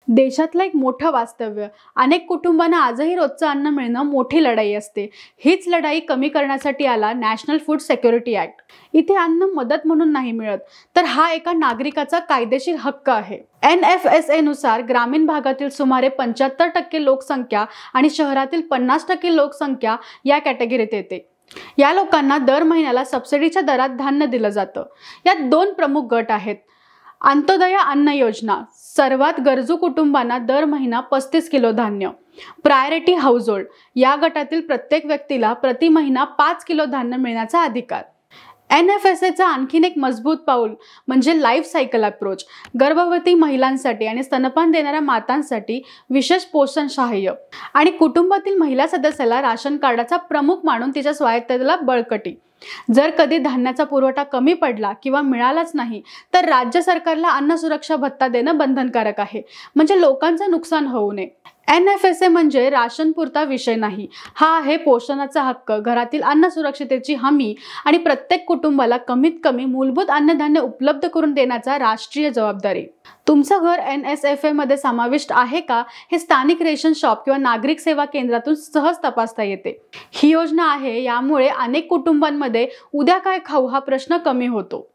देशातलं एक मोठं वास्तव्य. अनेक कुटुंबांना आजही रोजचं अन्न मिळणं मोठी लढाई असते. हीच लढाई कमी करण्यासाठी आला नॅशनल फूड सिक्युरिटी ॲक्ट. इथे अन्न मदत म्हणून नाही मिळत, तर हा एका नागरिकाचा कायदेशीर हक्क आहे. NFSA नुसार ग्रामीण भागातील सुमारे 75% लोकसंख्या आणि शहरातील 50% लोकसंख्या या कॅटेगरीत येते. या लोकांना दर महिन्याला सबसिडीच्या दरात धान्य दिलं जातं. यात 2 प्रमुख गट आहेत. अंत्योदय अन्न योजना, सर्वात गरजू कुटुंबांना दर महिना 35 किलो धान्य. प्रायोरिटी हाऊसहोल्ड, या गटातील प्रत्येक व्यक्तीला प्रति महिना 5 किलो धान्य मिळण्याचा अधिकार. NFSAचा आणखीन एक मजबूत पाऊल म्हणजे लाईफ सायकल अप्रोच. गर्भवती महिलांसाठी आणि स्तनपान देणाऱ्या मातांसाठी विशेष पोषण सहाय्य आणि कुटुंबातील महिला सदस्याला राशन कार्डाचा प्रमुख मानून तिच्या स्वायत्ततेला बळकटी. जर कधी धान्याचा पुरवठा कमी पडला किंवा मिळालाच नाही तर राज्य सरकारला अन्न सुरक्षा भत्ता देणं बंधनकारक आहे, म्हणजे लोकांचं नुकसान होऊ नये. NFSA म्हणजे राशन पुरता विषय नाही, हा आहे पोषणाचा हक्क, घरातील अन्न सुरक्षितेची हमी आणि प्रत्येक कुटुंबाला कमीत कमी मूलभूत अन्नधान्य उपलब्ध करून देण्याचा राष्ट्रीय जबाबदारी. तुमचं घर NSFA मध्ये समाविष्ट आहे का हे स्थानिक रेशन शॉप किंवा नागरिक सेवा केंद्रातून सहज तपासता येते. ही योजना आहे, यामुळे अनेक कुटुंबांमध्ये उद्या काय खाऊ हा प्रश्न कमी होतो.